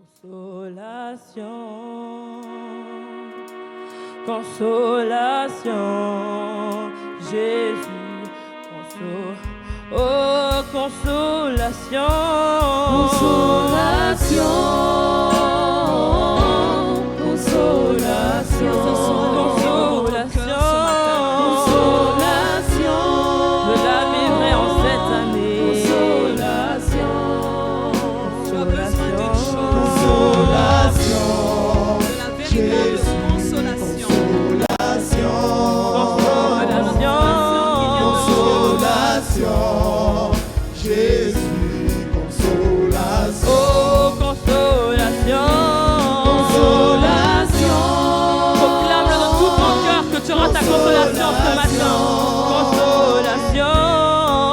Consolation, consolation, Jésus, oh consolation, consolation, consolation, consolation, je la vivrai en cette année. Consolation, Jésus, consolation. Oh consolation, consolation, proclame-le de tout ton cœur que tu auras ta consolation ce matin. Consolation,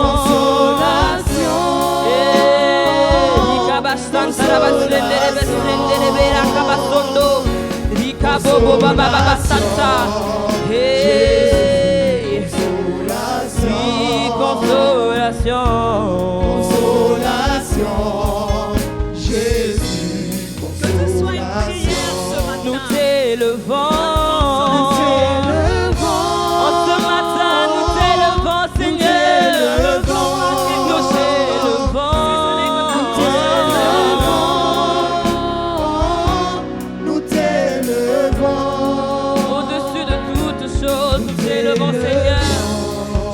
consolation, Nikabasanta rabasendere besendere bera kabasondo, Rikabobo baba baba santa. Hey, oui, consolation, Consolation, Jésus, que ce soit une prière ce matin. nous t'élevons. En ce matin, nous t'élevons, Seigneur. Nous t'élevons. nous t'élevons. Au-dessus de toutes choses, nous t'élevons, Seigneur.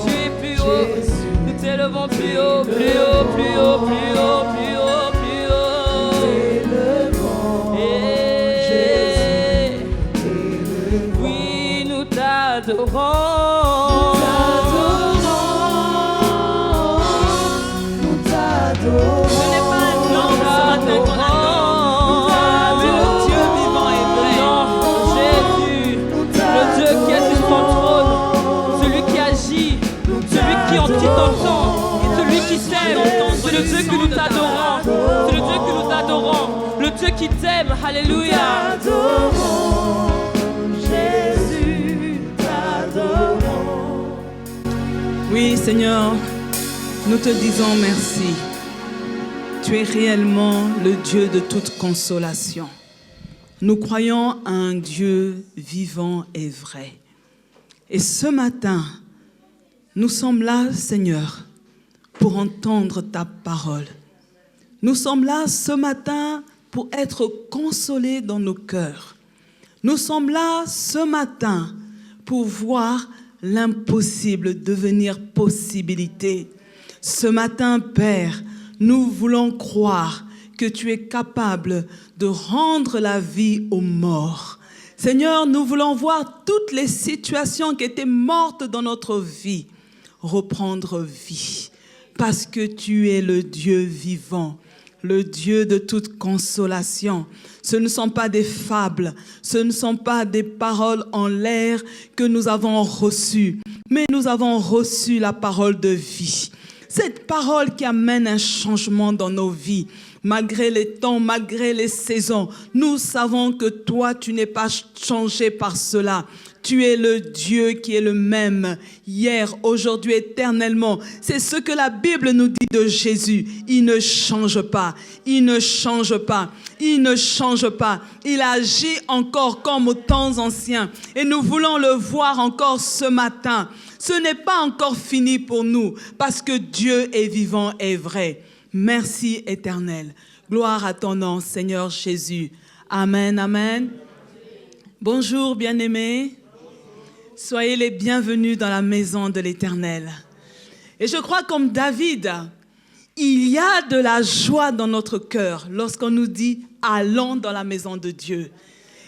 Tu es plus haut. Nous t'élevons plus haut, plus haut, plus haut, plus haut, plus haut, plus haut. Oui, nous t'adorons. Ce n'est pas un nom ce matin qu'on adore, mais le Dieu vivant et vrai. Jésus, le Dieu qui est sur son trône, celui qui agit, celui qui en dit ton temps, celui qui t'aime, c'est le Dieu que nous t'adorons, c'est le Dieu que nous adorons, le Dieu qui t'aime, alléluia. Jésus, t'adorons. Oui, Seigneur, nous te disons merci. Tu es réellement le Dieu de toute consolation. Nous croyons à un Dieu vivant et vrai. Et ce matin, nous sommes là, Seigneur, pour entendre ta parole. Nous sommes là ce matin pour être consolés dans nos cœurs. Nous sommes là ce matin pour voir l'impossible devenir possibilité. Ce matin, Père, nous voulons croire que tu es capable de rendre la vie aux morts. Seigneur, nous voulons voir toutes les situations qui étaient mortes dans notre vie reprendre vie. Parce que tu es le Dieu vivant, le Dieu de toute consolation. Ce ne sont pas des fables, ce ne sont pas des paroles en l'air que nous avons reçues, mais nous avons reçu la parole de vie. Cette parole qui amène un changement dans nos vies. Malgré les temps, malgré les saisons, nous savons que toi, tu n'es pas changé par cela. Tu es le Dieu qui est le même, hier, aujourd'hui, éternellement. C'est ce que la Bible nous dit de Jésus. Il ne change pas, il ne change pas, il ne change pas. Il agit encore comme aux temps anciens. Et nous voulons le voir encore ce matin. Ce n'est pas encore fini pour nous, parce que Dieu est vivant et vrai. Merci éternel. Gloire à ton nom, Seigneur Jésus. Amen, amen. Bonjour, bien-aimés. Soyez les bienvenus dans la maison de l'Éternel. Et je crois comme David, il y a de la joie dans notre cœur lorsqu'on nous dit « allons dans la maison de Dieu ».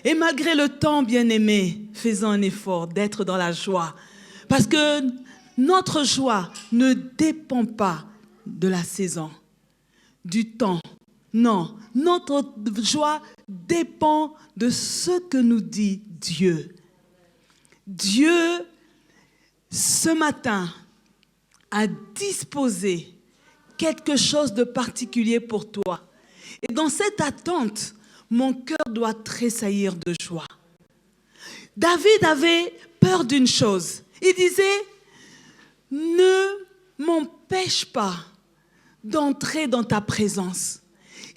Et malgré le temps, bien-aimés, faisons un effort d'être dans la joie. Parce que notre joie ne dépend pas de la saison, du temps. Non, notre joie dépend de ce que nous dit Dieu. Dieu, ce matin, a disposé quelque chose de particulier pour toi. Et dans cette attente, mon cœur doit tressaillir de joie. David avait peur d'une chose. Il disait, ne m'empêche pas d'entrer dans ta présence.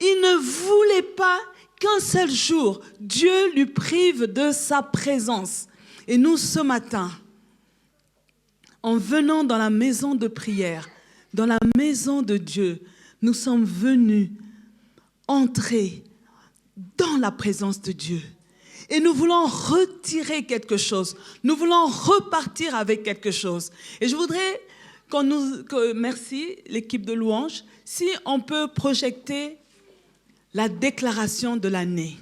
Il ne voulait pas qu'un seul jour, Dieu lui prive de sa présence. Et nous, ce matin, en venant dans la maison de prière, dans la maison de Dieu, nous sommes venus entrer dans la présence de Dieu. Et nous voulons retirer quelque chose. Nous voulons repartir avec quelque chose. Et je voudrais merci l'équipe de louange, si on peut projeter la déclaration de l'année.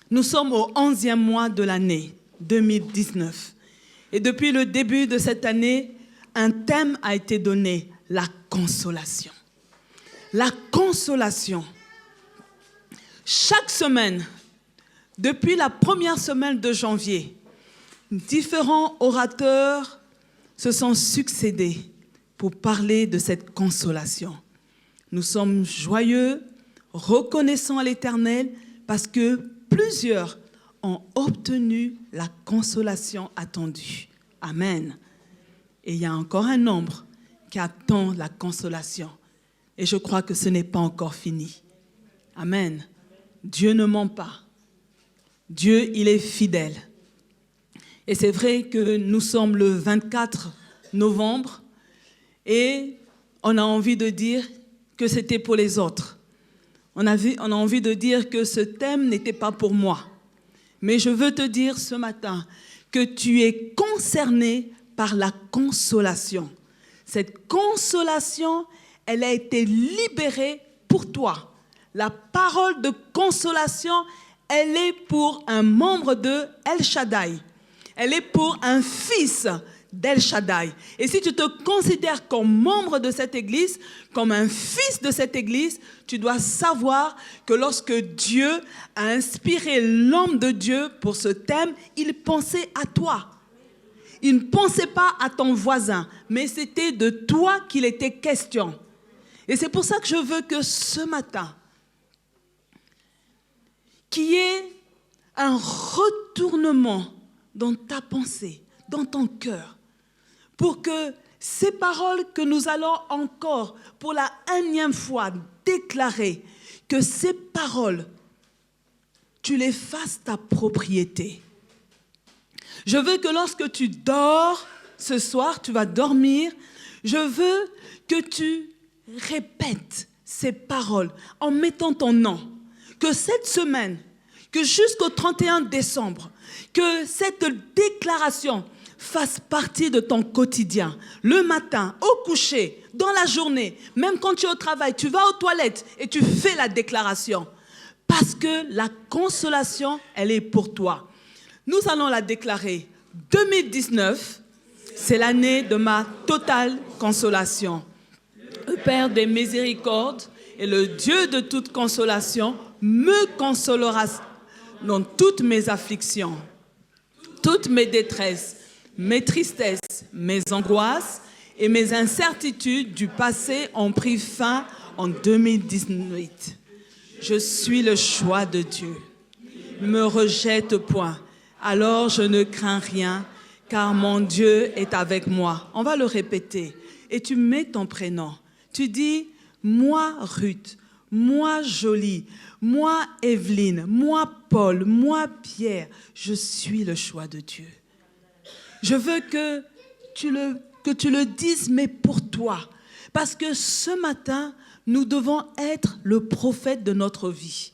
Nous sommes au 11e mois de l'année 2019. Et depuis le début de cette année, un thème a été donné, la consolation. La consolation. Chaque semaine, depuis la première semaine de janvier, différents orateurs se sont succédés pour parler de cette consolation. Nous sommes joyeux, reconnaissants à l'Éternel parce que plusieurs ont obtenu la consolation attendue. Amen. Et il y a encore un nombre qui attend la consolation. Et je crois que ce n'est pas encore fini. Amen. Dieu ne ment pas. Dieu, il est fidèle. Et c'est vrai que nous sommes le 24 novembre et on a envie de dire que c'était pour les autres. On a envie de dire que ce thème n'était pas pour moi. Mais je veux te dire ce matin que tu es concerné par la consolation. Cette consolation, elle a été libérée pour toi. La parole de consolation, elle est pour un membre de El Shaddai. Elle est pour un fils d'El Shaddai. Et si tu te considères comme membre de cette église, comme un fils de cette église, tu dois savoir que lorsque Dieu a inspiré l'homme de Dieu pour ce thème, il pensait à toi. Il ne pensait pas à ton voisin, mais c'était de toi qu'il était question. Et c'est pour ça que je veux que ce matin, qu'il y ait un retournement dans ta pensée, dans ton cœur, pour que ces paroles que nous allons encore, pour la 1e fois, déclarer, que ces paroles, tu les fasses ta propriété. Je veux que lorsque tu dors, ce soir, tu vas dormir, je veux que tu répètes ces paroles en mettant ton nom. Que cette semaine, que jusqu'au 31 décembre, que cette déclaration fasse partie de ton quotidien. Le matin, au coucher, dans la journée, même quand tu es au travail, tu vas aux toilettes et tu fais la déclaration. Parce que la consolation, elle est pour toi. Nous allons la déclarer. 2019, c'est l'année de ma totale consolation. Le Père des miséricordes et le Dieu de toute consolation me consolera dans toutes mes afflictions, toutes mes détresses, mes tristesses, mes angoisses et mes incertitudes du passé ont pris fin en 2018. Je suis le choix de Dieu. Ne me rejette point. Alors je ne crains rien, car mon Dieu est avec moi. On va le répéter. Et tu mets ton prénom. Tu dis, moi Ruth, moi Jolie, moi Evelyne, moi Paul, moi Pierre, je suis le choix de Dieu. Je veux que tu le dises, mais pour toi. Parce que ce matin, nous devons être le prophète de notre vie.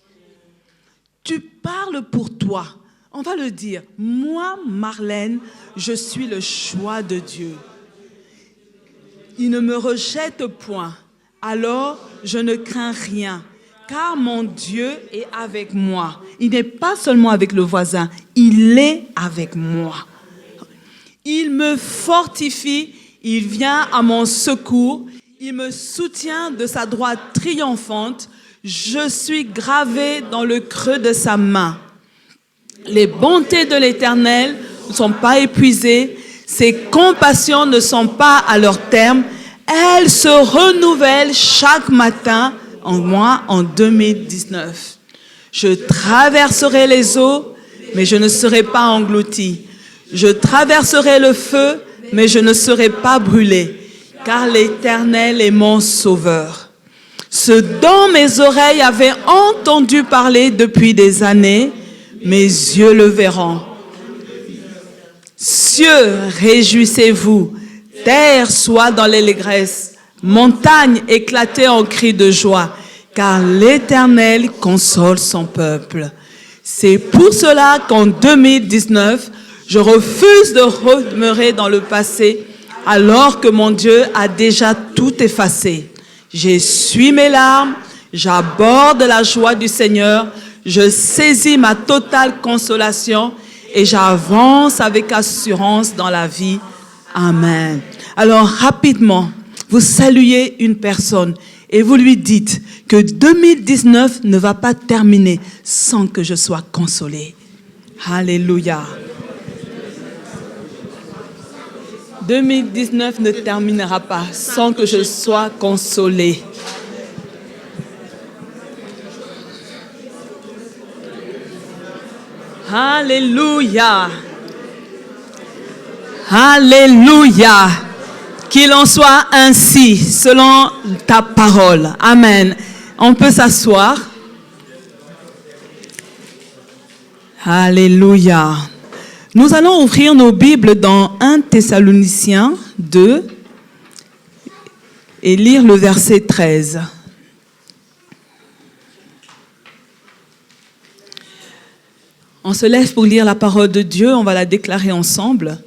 Tu parles pour toi. On va le dire. Moi, Marlène, je suis le choix de Dieu. Il ne me rejette point. Alors, je ne crains rien. Car mon Dieu est avec moi. Il n'est pas seulement avec le voisin, il est avec moi. Il me fortifie, il vient à mon secours, il me soutient de sa droite triomphante. Je suis gravé dans le creux de sa main. Les bontés de l'Éternel ne sont pas épuisées, ses compassions ne sont pas à leur terme. Elles se renouvellent chaque matin en moi en 2019. Je traverserai les eaux, mais je ne serai pas englouti. Je traverserai le feu, mais je ne serai pas brûlé, car l'Éternel est mon sauveur. Ce dont mes oreilles avaient entendu parler depuis des années, mes yeux le verront. Cieux, réjouissez-vous, terre soit dans l'allégresse, montagne éclatez en cris de joie, car l'Éternel console son peuple. C'est pour cela qu'en 2019, je refuse de demeurer dans le passé, alors que mon Dieu a déjà tout effacé. J'essuie mes larmes, j'aborde la joie du Seigneur, je saisis ma totale consolation et j'avance avec assurance dans la vie. Amen. Alors rapidement, vous saluez une personne et vous lui dites que 2019 ne va pas terminer sans que je sois consolé. Alléluia. 2019 ne terminera pas sans que je sois consolé. Alléluia. Alléluia. Qu'il en soit ainsi, selon ta parole. Amen. On peut s'asseoir. Alléluia. Nous allons ouvrir nos Bibles dans 1 Thessaloniciens 2 et lire le verset 13. On se lève pour lire la parole de Dieu, on va la déclarer ensemble.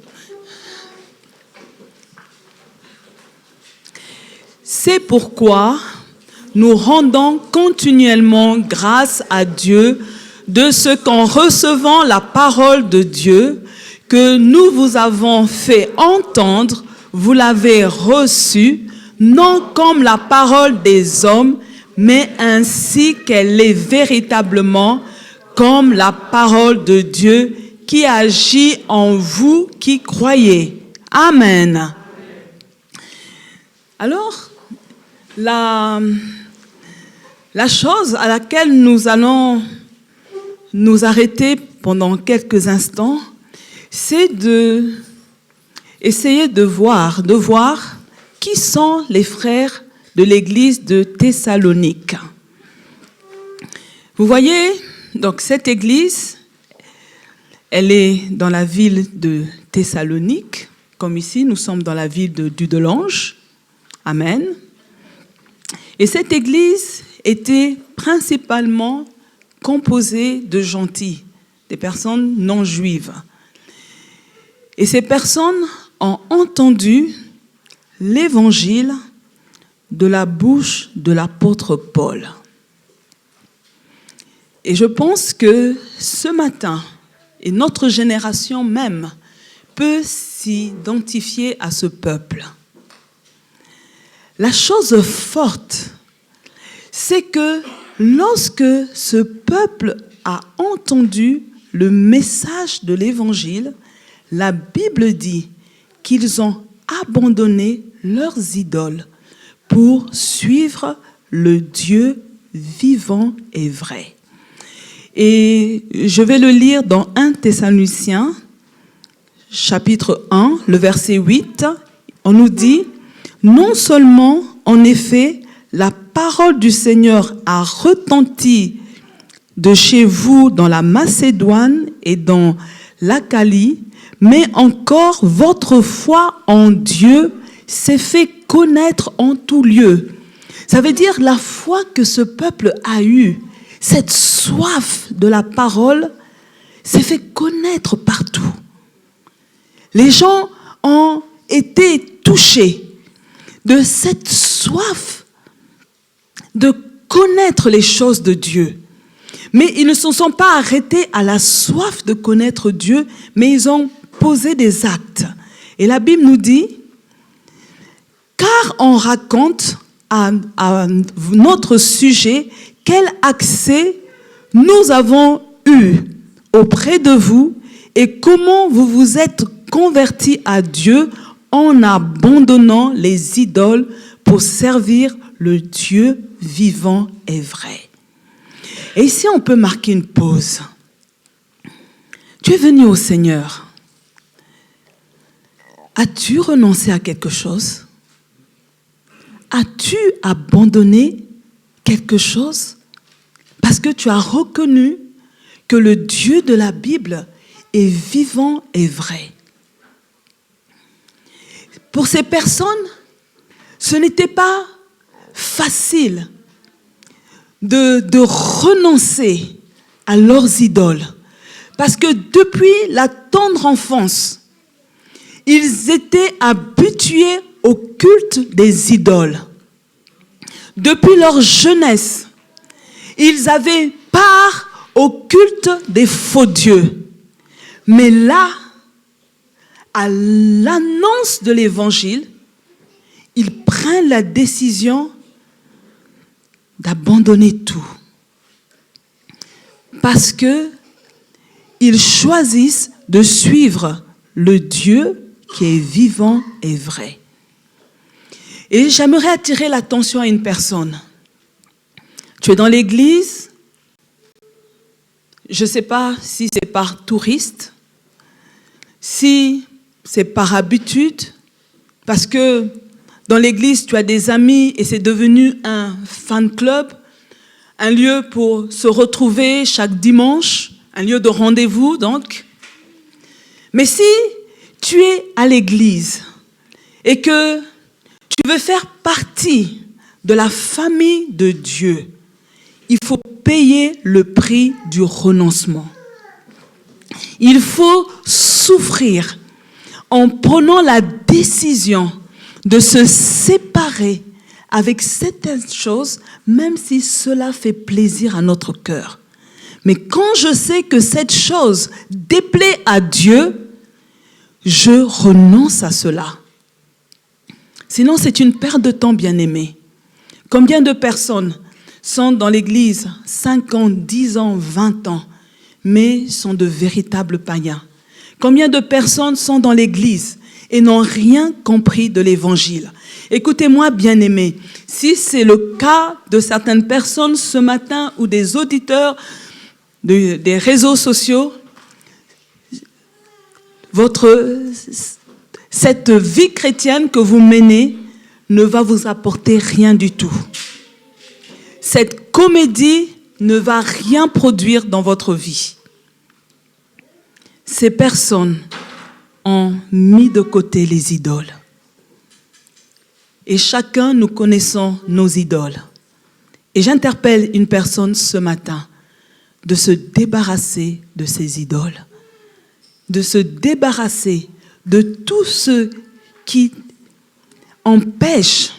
C'est pourquoi nous rendons continuellement grâce à Dieu de ce qu'en recevant la parole de Dieu que nous vous avons fait entendre, vous l'avez reçue, non comme la parole des hommes, mais ainsi qu'elle est véritablement, comme la parole de Dieu qui agit en vous qui croyez. Amen. Alors, la chose à laquelle nous allons nous arrêter pendant quelques instants, c'est essayer de voir qui sont les frères de l'église de Thessalonique. Vous voyez, donc cette église, elle est dans la ville de Thessalonique, comme ici, nous sommes dans la ville de Dudelange. Amen. Et cette église était principalement composée de gentils, des personnes non juives. Et ces personnes ont entendu l'évangile de la bouche de l'apôtre Paul. Et je pense que ce matin, et notre génération même, peut s'identifier à ce peuple. La chose forte, c'est que lorsque ce peuple a entendu le message de l'évangile, la Bible dit qu'ils ont abandonné leurs idoles pour suivre le Dieu vivant et vrai. Et je vais le lire dans 1 Thessaloniciens, chapitre 1, le verset 8. On nous dit, non seulement, en effet, la parole du Seigneur a retenti de chez vous dans la Macédoine et dans l'Achalie, mais encore votre foi en Dieu s'est fait connaître en tout lieu. Ça veut dire la foi que ce peuple a eue, cette soif de la parole, s'est fait connaître partout. Les gens ont été touchés de cette soif de connaître les choses de Dieu. Mais ils ne se sont pas arrêtés à la soif de connaître Dieu, mais ils ont posé des actes. Et la Bible nous dit, car on raconte à notre sujet quel accès nous avons eu auprès de vous et comment vous vous êtes convertis à Dieu en abandonnant les idoles pour servir le Dieu vivant et vrai. Et ici, on peut marquer une pause. Tu es venu au Seigneur. As-tu renoncé à quelque chose? As-tu abandonné quelque chose parce que tu as reconnu que le Dieu de la Bible est vivant et vrai. Pour ces personnes, ce n'était pas facile de renoncer à leurs idoles. Parce que depuis la tendre enfance, ils étaient habitués au culte des idoles. Depuis leur jeunesse, ils avaient part au culte des faux dieux. Mais là, à l'annonce de l'évangile, ils prennent la décision d'abandonner tout. Parce que ils choisissent de suivre le Dieu qui est vivant et vrai. Et j'aimerais attirer l'attention à une personne. Tu es dans l'église, je ne sais pas si c'est par touriste, si c'est par habitude, parce que dans l'église, tu as des amis et c'est devenu un fan club, un lieu pour se retrouver chaque dimanche, un lieu de rendez-vous donc. Mais si tu es à l'église et que tu veux faire partie de la famille de Dieu, il faut payer le prix du renoncement. Il faut souffrir en prenant la décision de se séparer avec certaines choses, même si cela fait plaisir à notre cœur. Mais quand je sais que cette chose déplaît à Dieu, je renonce à cela. Sinon, c'est une perte de temps, bien-aimé. Combien de personnes sont dans l'église 5 ans, 10 ans, 20 ans, mais sont de véritables païens? Combien de personnes sont dans l'église et n'ont rien compris de l'évangile? Écoutez-moi, bien-aimés, si c'est le cas de certaines personnes ce matin ou des auditeurs des réseaux sociaux, cette vie chrétienne que vous menez ne va vous apporter rien du tout. Cette comédie ne va rien produire dans votre vie. Ces personnes ont mis de côté les idoles. Et chacun, nous connaissons nos idoles. Et j'interpelle une personne ce matin de se débarrasser de ses idoles, de se débarrasser de tout ce qui empêche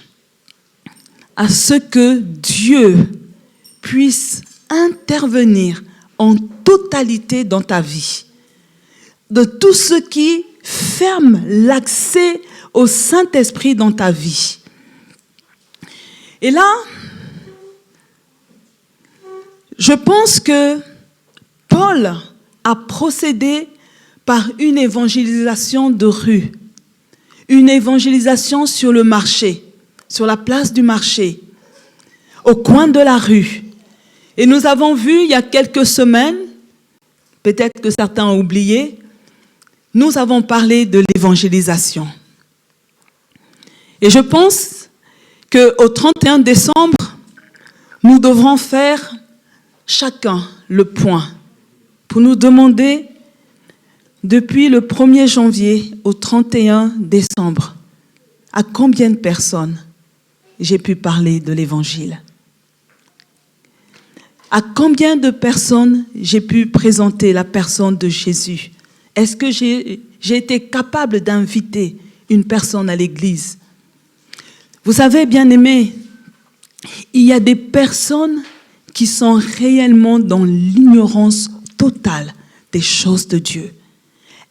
à ce que Dieu puisse intervenir en totalité dans ta vie, de tout ce qui ferme l'accès au Saint-Esprit dans ta vie. Et là, je pense que Paul a procédé par une évangélisation de rue, une évangélisation sur le marché, sur la place du marché, au coin de la rue. Et nous avons vu il y a quelques semaines, peut-être que certains ont oublié, nous avons parlé de l'évangélisation. Et je pense qu'au 31 décembre, nous devrons faire chacun le point pour nous demander, depuis le 1er janvier au 31 décembre, à combien de personnes j'ai pu parler de l'évangile? À combien de personnes j'ai pu présenter la personne de Jésus? Est-ce que j'ai été capable d'inviter une personne à l'église? Vous savez, bien-aimés, il y a des personnes qui sont réellement dans l'ignorance totale des choses de Dieu.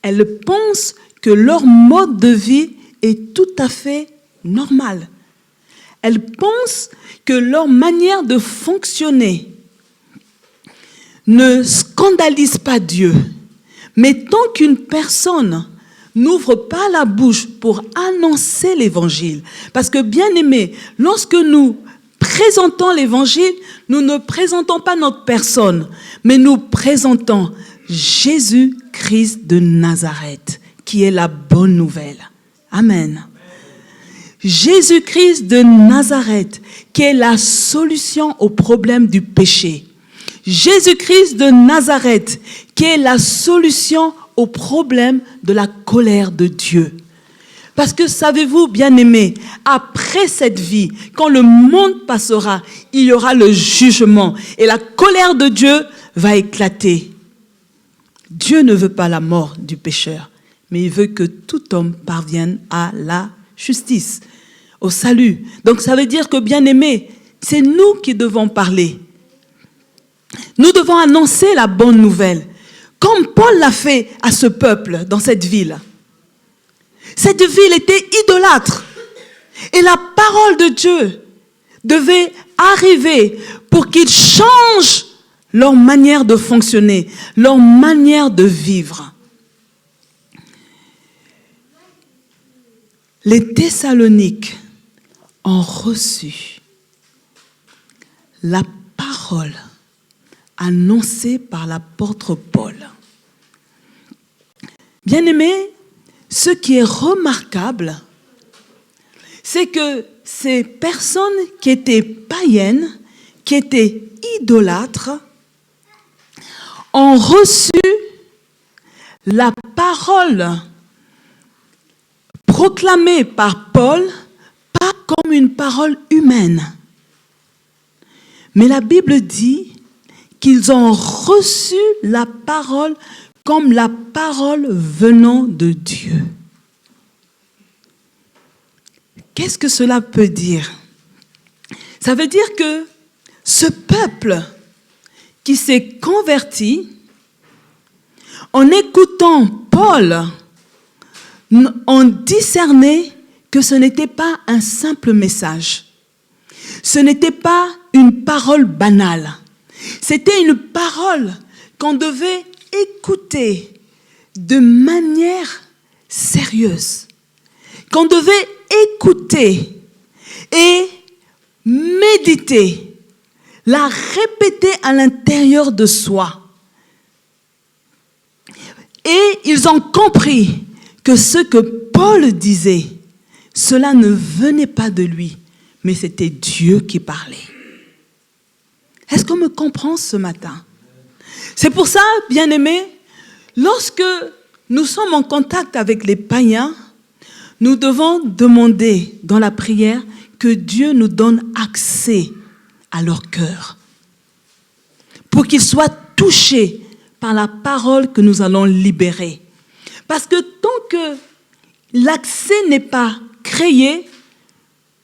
Elles pensent que leur mode de vie est tout à fait normal. Elles pensent que leur manière de fonctionner ne scandalise pas Dieu. Mais tant qu'une personne n'ouvre pas la bouche pour annoncer l'évangile, parce que, bien aimé, lorsque nous présentons l'évangile, nous ne présentons pas notre personne, mais nous présentons Jésus-Christ de Nazareth, qui est la bonne nouvelle. Amen. Jésus-Christ de Nazareth, qui est la solution au problème du péché. Jésus-Christ de Nazareth, qui est la solution au problème de la colère de Dieu. Parce que savez-vous, bien-aimés, après cette vie, quand le monde passera, il y aura le jugement et la colère de Dieu va éclater. Dieu ne veut pas la mort du pécheur, mais il veut que tout homme parvienne à la justice, au salut. Donc ça veut dire que, bien-aimés, c'est nous qui devons parler. Nous devons annoncer la bonne nouvelle, comme Paul l'a fait à ce peuple dans cette ville. Cette ville était idolâtre. Et la parole de Dieu devait arriver pour qu'ils changent leur manière de fonctionner, leur manière de vivre. Les Thessaloniques ont reçu la parole annoncée par l'apôtre Paul. Bien-aimés, ce qui est remarquable, c'est que ces personnes qui étaient païennes, qui étaient idolâtres, ont reçu la parole proclamée par Paul, pas comme une parole humaine. Mais la Bible dit qu'ils ont reçu la parole comme la parole venant de Dieu. Qu'est-ce que cela peut dire? Ça veut dire que ce peuple qui s'est converti, en écoutant Paul, ont discerné que ce n'était pas un simple message. Ce n'était pas une parole banale. C'était une parole qu'on devait écouter de manière sérieuse, qu'on devait écouter et méditer, la répéter à l'intérieur de soi. Et ils ont compris que ce que Paul disait, cela ne venait pas de lui, mais c'était Dieu qui parlait. Est-ce qu'on me comprend ce matin? C'est pour ça, bien-aimés, lorsque nous sommes en contact avec les païens, nous devons demander dans la prière que Dieu nous donne accès à leur cœur, pour qu'ils soient touchés par la parole que nous allons libérer. Parce que tant que l'accès n'est pas créé,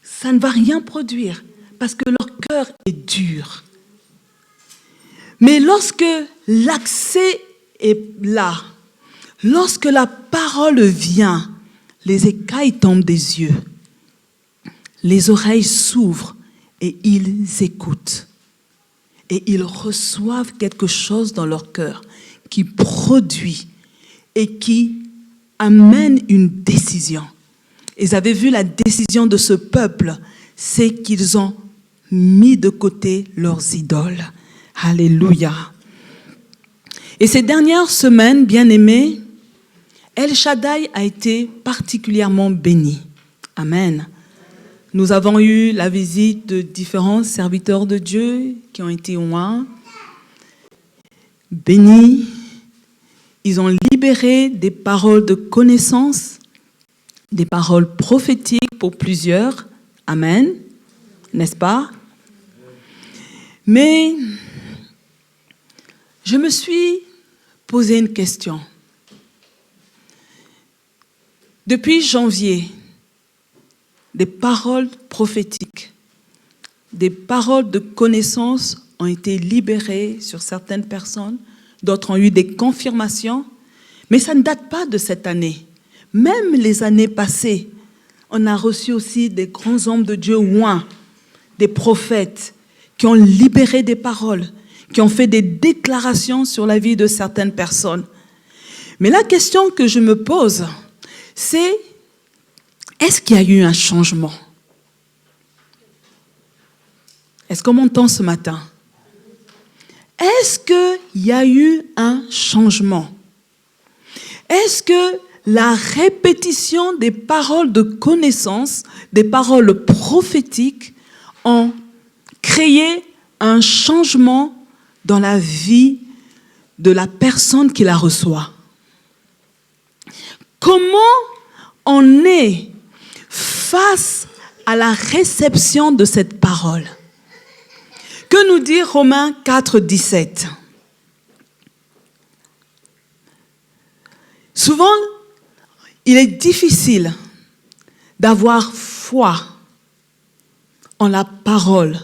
ça ne va rien produire, parce que leur cœur est dur. Mais lorsque l'accès est là, lorsque la parole vient, les écailles tombent des yeux, les oreilles s'ouvrent et ils écoutent. Et ils reçoivent quelque chose dans leur cœur qui produit et qui amène une décision. Et vous avez vu la décision de ce peuple, c'est qu'ils ont mis de côté leurs idoles. Alléluia. Et ces dernières semaines, bien-aimés, El Shaddai a été particulièrement béni. Amen. Nous avons eu la visite de différents serviteurs de Dieu qui ont été oints, bénis. Ils ont libéré des paroles de connaissance, des paroles prophétiques pour plusieurs. Amen. N'est-ce pas? Mais je me suis posé une question. Depuis janvier, des paroles prophétiques, des paroles de connaissance ont été libérées sur certaines personnes, d'autres ont eu des confirmations, mais ça ne date pas de cette année. Même les années passées, on a reçu aussi des grands hommes de Dieu oints, des prophètes qui ont libéré des paroles, qui ont fait des déclarations sur la vie de certaines personnes. Mais la question que je me pose, c'est: est-ce qu'il y a eu un changement? Est-ce qu'on m'entend ce matin? Est-ce qu'il y a eu un changement? Est-ce que la répétition des paroles de connaissance, des paroles prophétiques, ont créé un changement dans la vie de la personne qui la reçoit. Comment on est face à la réception de cette parole? Que nous dit Romains 4, 17? Souvent, il est difficile d'avoir foi en la parole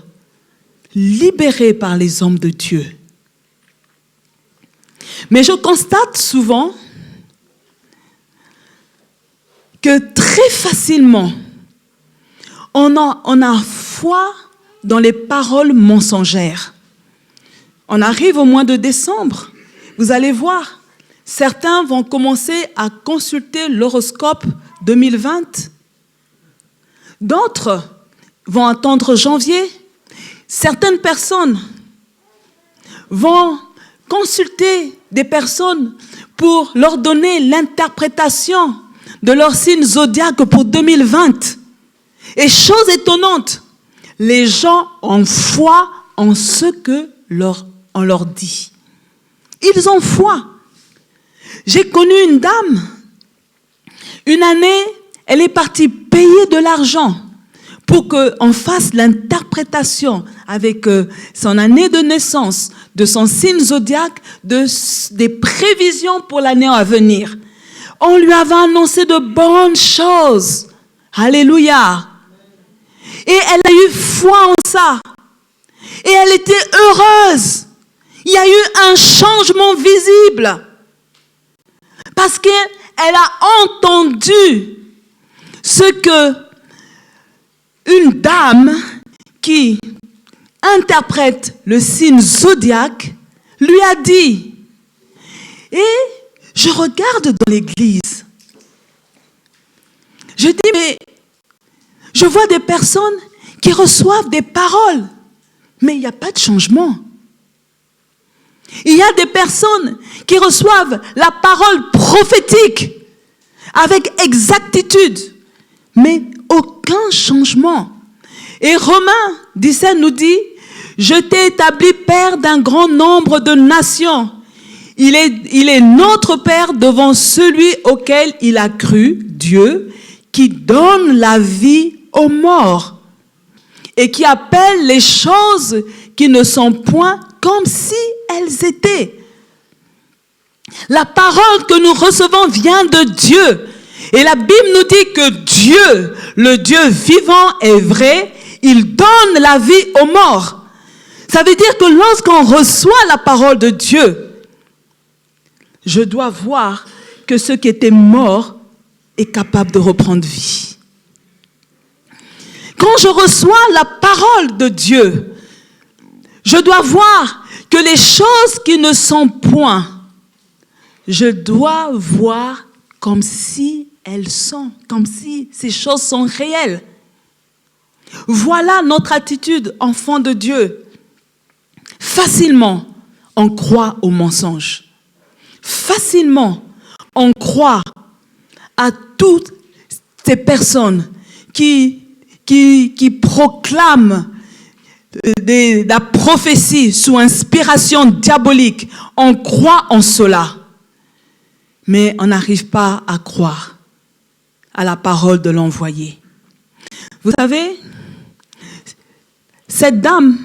libérée par les hommes de Dieu. Mais je constate souvent que très facilement, on a foi dans les paroles mensongères. On arrive au mois de décembre, vous allez voir, certains vont commencer à consulter l'horoscope 2020. D'autres vont attendre janvier. Certaines personnes vont consulter des personnes pour leur donner l'interprétation de leur signe zodiaque pour 2020. Et chose étonnante, les gens ont foi en ce que on leur dit. Ils ont foi. J'ai connu une dame, une année, elle est partie payer de l'argent pour qu'on fasse l'interprétation avec son année de naissance, de son signe zodiaque, des prévisions pour l'année à venir. On lui avait annoncé de bonnes choses. Alléluia. Et elle a eu foi en ça. Et elle était heureuse. Il y a eu un changement visible. Parce qu'elle a entendu ce que une dame qui interprète le signe zodiaque lui a dit. Et je regarde dans l'église. Je dis, mais je vois des personnes qui reçoivent des paroles, mais il n'y a pas de changement. Il y a des personnes qui reçoivent la parole prophétique avec exactitude, mais aucun changement. Et Romains 17 nous dit, je t'ai établi père d'un grand nombre de nations. Il est notre Père devant celui auquel il a cru, Dieu, qui donne la vie aux morts et qui appelle les choses qui ne sont point comme si elles étaient. La parole que nous recevons vient de Dieu. Et la Bible nous dit que Dieu, le Dieu vivant et vrai, il donne la vie aux morts. Ça veut dire que lorsqu'on reçoit la parole de Dieu, je dois voir que ce qui était mort est capable de reprendre vie. Quand je reçois la parole de Dieu, je dois voir que les choses qui ne sont point, je dois voir comme si elles sont, comme si ces choses sont réelles. Voilà notre attitude, enfant de Dieu. Facilement, on croit aux mensonges. Facilement, on croit à toutes ces personnes qui proclament la prophétie sous inspiration diabolique. On croit en cela. Mais on n'arrive pas à croire à la parole de l'envoyé. Vous savez, cette dame,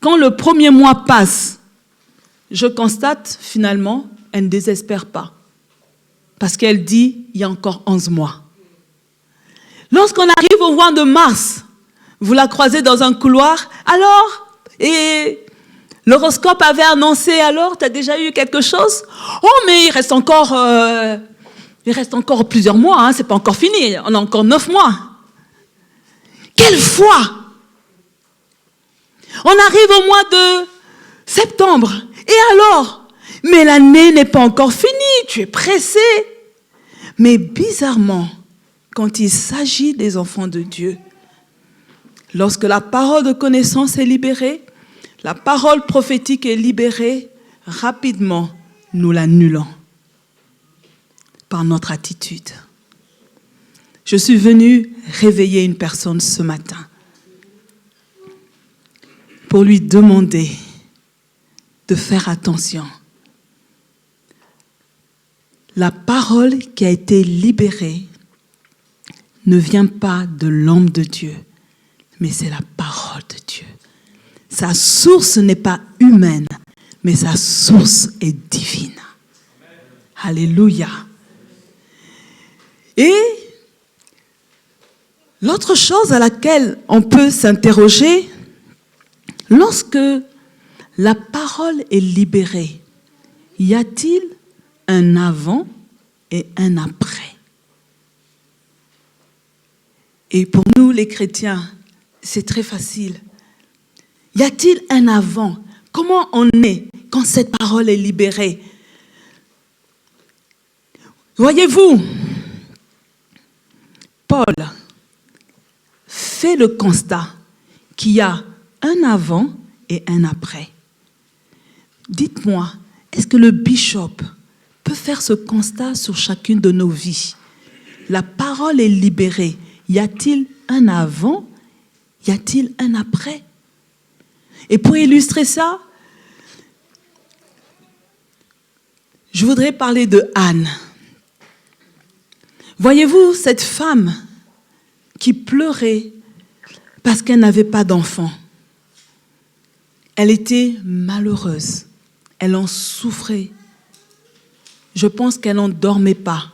quand le premier mois passe, je constate finalement, elle ne désespère pas. Parce qu'elle dit, il y a encore 11 mois. Lorsqu'on arrive au mois de mars, vous la croisez dans un couloir, alors, et l'horoscope avait annoncé, alors, tu as déjà eu quelque chose? Oh, mais il reste encore plusieurs mois, hein, c'est pas encore fini, on a encore 9 mois. Quelle foi! On arrive au mois de septembre, et alors? Mais l'année n'est pas encore finie, tu es pressé. Mais bizarrement, quand il s'agit des enfants de Dieu, lorsque la parole de connaissance est libérée, la parole prophétique est libérée, rapidement, nous l'annulons. par notre attitude. Je suis venue réveiller une personne ce matin pour lui demander de faire attention. La parole qui a été libérée ne vient pas de l'homme de Dieu, mais c'est la parole de Dieu. Sa source n'est pas humaine, mais sa source est divine. Alléluia. Et l'autre chose à laquelle on peut s'interroger, lorsque la parole est libérée, y a-t-il un avant et un après? Et pour nous, les chrétiens, c'est très facile. Y a-t-il un avant? Comment on est quand cette parole est libérée? Voyez-vous, Paul fait le constat qu'il y a un avant et un après. Dites-moi, est-ce que le bishop peut faire ce constat sur chacune de nos vies? La parole est libérée. Y a-t-il un avant? Y a-t-il un après? Et pour illustrer ça, je voudrais parler de Anne. Voyez-vous, cette femme qui pleurait parce qu'elle n'avait pas d'enfant. Elle était malheureuse. Elle en souffrait. Je pense qu'elle n'en dormait pas.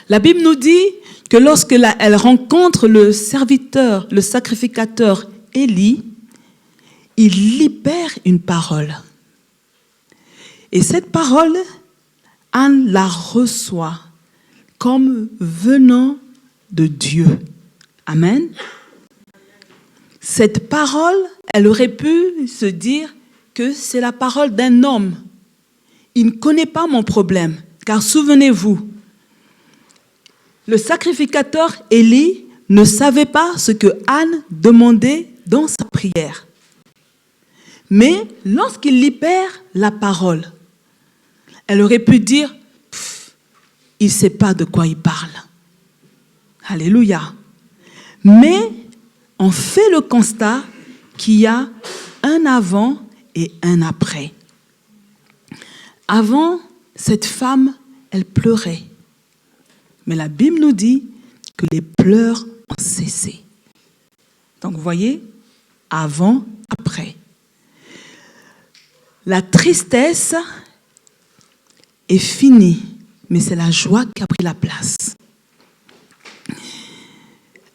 La Bible nous dit que lorsque elle rencontre le serviteur, le sacrificateur Élie, il libère une parole. Et cette parole, Anne la reçoit comme venant de Dieu. Amen. Cette parole, elle aurait pu se dire que c'est la parole d'un homme. Il ne connaît pas mon problème, car souvenez-vous, le sacrificateur Élie ne savait pas ce que Anne demandait dans sa prière. Mais lorsqu'il libère la parole, elle aurait pu dire, il ne sait pas de quoi il parle. Alléluia. Mais on fait le constat qu'il y a un avant et un après. Avant, cette femme, elle pleurait. Mais la Bible nous dit que les pleurs ont cessé. Donc vous voyez, avant, après. La tristesse est finie, mais c'est la joie qui a pris la place.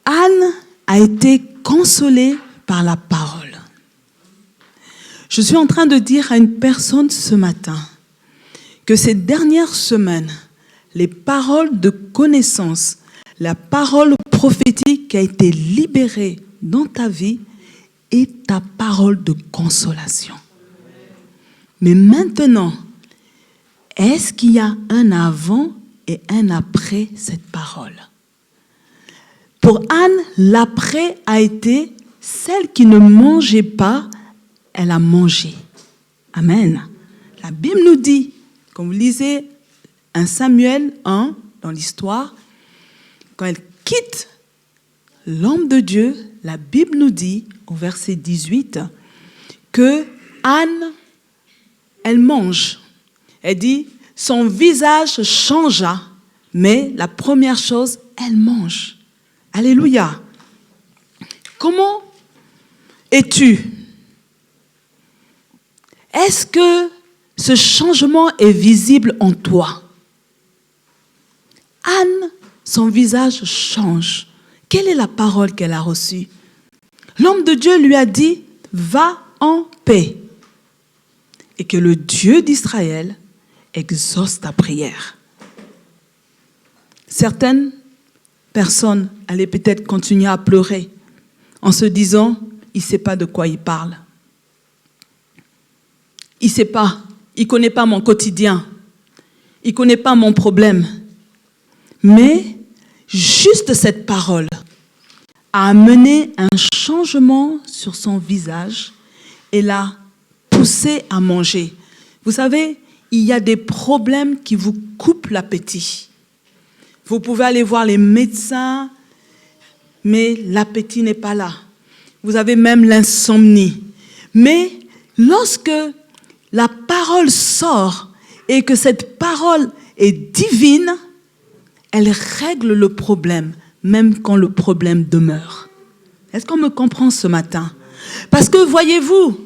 Anne a été consolée par la parole. Je suis en train de dire à une personne ce matin que ces dernières semaines, les paroles de connaissance, la parole prophétique qui a été libérée dans ta vie est ta parole de consolation. Mais maintenant, est-ce qu'il y a un avant et un après cette parole? Pour Anne, l'après a été celle qui ne mangeait pas, elle a mangé. Amen. La Bible nous dit, comme vous lisez 1 Samuel 1 dans l'histoire, quand elle quitte l'homme de Dieu, la Bible nous dit au verset 18 que Anne, elle mange. Elle dit, son visage changea, mais la première chose, elle mange. Alléluia. Comment es-tu? Est-ce que ce changement est visible en toi? Anne, son visage change. Quelle est la parole qu'elle a reçue? L'homme de Dieu lui a dit, va en paix. Et que le Dieu d'Israël exauce ta prière. Certaines personnes allaient peut-être continuer à pleurer en se disant, il ne sait pas de quoi il parle. Il ne sait pas, il ne connaît pas mon quotidien, il ne connaît pas mon problème. Mais juste cette parole a amené un changement sur son visage et l'a poussé à manger. Vous savez, il y a des problèmes qui vous coupent l'appétit. Vous pouvez aller voir les médecins, mais l'appétit n'est pas là. Vous avez même l'insomnie. Mais lorsque la parole sort et que cette parole est divine, elle règle le problème, même quand le problème demeure. Est-ce qu'on me comprend ce matin? Parce que, voyez-vous,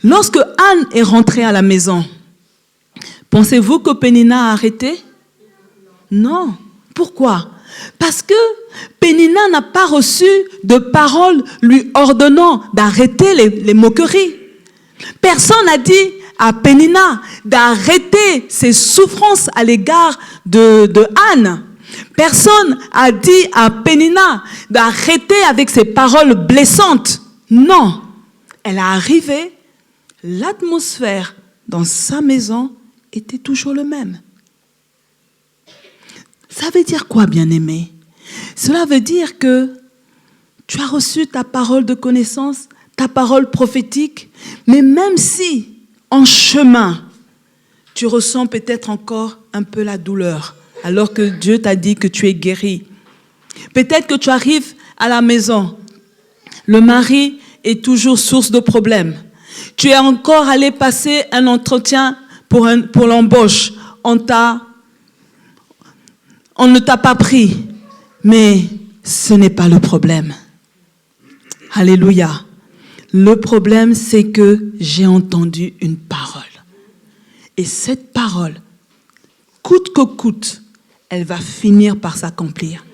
lorsque Anne est rentrée à la maison, pensez-vous que Pénina a arrêté? Non. Pourquoi? Parce que Pénina n'a pas reçu de parole lui ordonnant d'arrêter les moqueries. Personne n'a dit à Pénina d'arrêter ses souffrances à l'égard de Anne. Personne n'a dit à Pénina d'arrêter avec ses paroles blessantes. Non. Elle est arrivée, l'atmosphère dans sa maison était toujours le même. Ça veut dire quoi, bien-aimé? Cela veut dire que tu as reçu ta parole de connaissance, ta parole prophétique, mais même si, en chemin, tu ressens peut-être encore un peu la douleur, alors que Dieu t'a dit que tu es guéri. Peut-être que tu arrives à la maison, le mari est toujours source de problèmes. Tu es encore allé passer un entretien pour l'embauche. On ne t'a pas pris, mais ce n'est pas le problème. Alléluia. Le problème, c'est que j'ai entendu une parole. Et cette parole, coûte que coûte, elle va finir par s'accomplir.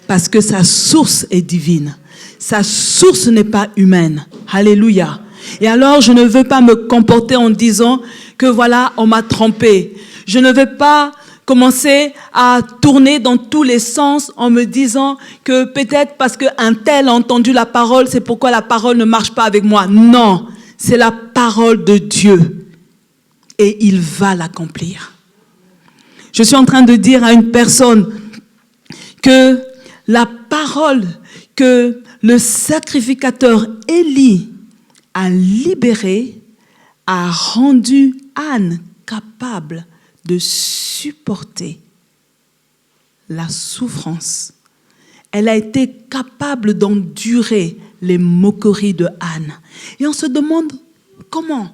Parce que sa source est divine. Sa source n'est pas humaine. Alléluia. Et alors, je ne veux pas me comporter en disant que voilà, on m'a trompé. Je ne veux pas commencer à tourner dans tous les sens en me disant que peut-être parce qu'un tel a entendu la parole, c'est pourquoi la parole ne marche pas avec moi. Non, c'est la parole de Dieu et il va l'accomplir. Je suis en train de dire à une personne que la parole que le sacrificateur Élie a libérée a rendu Anne capable de supporter la souffrance. Elle a été capable d'endurer les moqueries de Anne. Et on se demande comment?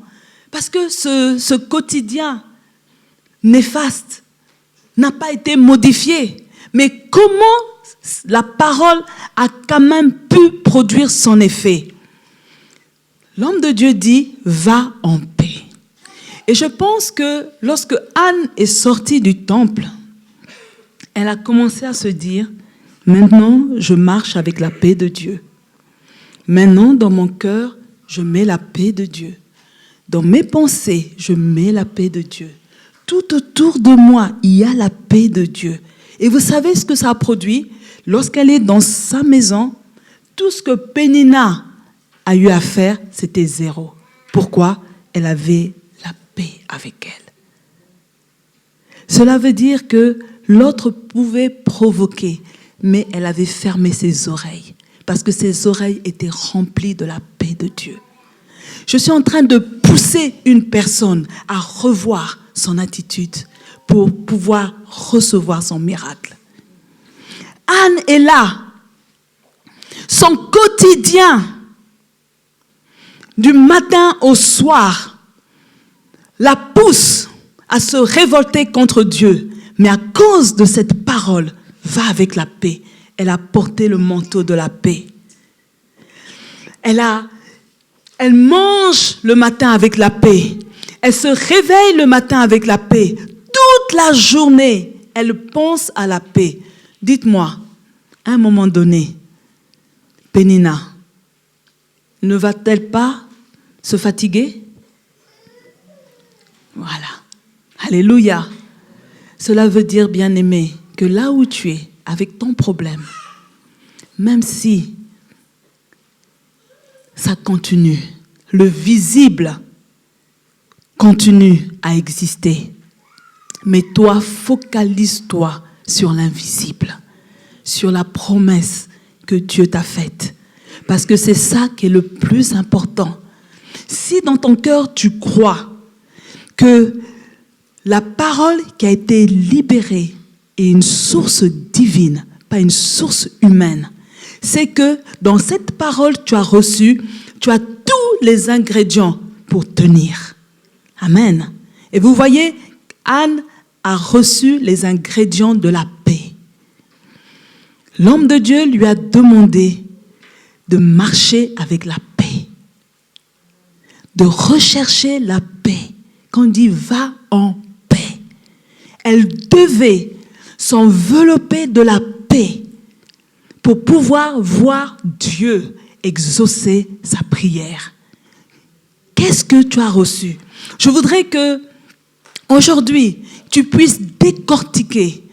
Parce que ce quotidien néfaste n'a pas été modifié. Mais comment la parole a quand même pu produire son effet? L'homme de Dieu dit « va en paix ». Et je pense que lorsque Anne est sortie du temple, elle a commencé à se dire « Maintenant, je marche avec la paix de Dieu. Maintenant, dans mon cœur, je mets la paix de Dieu. Dans mes pensées, je mets la paix de Dieu. Tout autour de moi, il y a la paix de Dieu. » Et vous savez ce que ça a produit? Lorsqu'elle est dans sa maison, tout ce que Pénina a eu à faire, c'était zéro. Pourquoi? Elle avait la paix avec elle. Cela veut dire que l'autre pouvait provoquer, mais elle avait fermé ses oreilles, parce que ses oreilles étaient remplies de la paix de Dieu. Je suis en train de pousser une personne à revoir son attitude pour pouvoir recevoir son miracle. Anne est là. Son quotidien, du matin au soir, la pousse à se révolter contre Dieu. Mais à cause de cette parole, va avec la paix. Elle a porté le manteau de la paix. Elle mange le matin avec la paix. Elle se réveille le matin avec la paix. Toute la journée, elle pense à la paix. Dites-moi, à un moment donné, Pénina ne va-t-elle pas se fatiguer? Voilà. Alléluia. Cela veut dire, bien-aimé, que là où tu es, avec ton problème, même si ça continue, le visible continue à exister, mais toi, focalise-toi sur l'invisible, sur la promesse que Dieu t'a faite. Parce que c'est ça qui est le plus important. Si dans ton cœur, tu crois que la parole qui a été libérée est une source divine, pas une source humaine. C'est que dans cette parole que tu as reçue, tu as tous les ingrédients pour tenir. Amen. Et vous voyez, Anne a reçu les ingrédients de la paix. L'homme de Dieu lui a demandé de marcher avec la paix, de rechercher la paix. Quand on dit « va en paix », elle devait s'envelopper de la paix pour pouvoir voir Dieu exaucer sa prière. Qu'est-ce que tu as reçu? Je voudrais que aujourd'hui, tu puisses décortiquer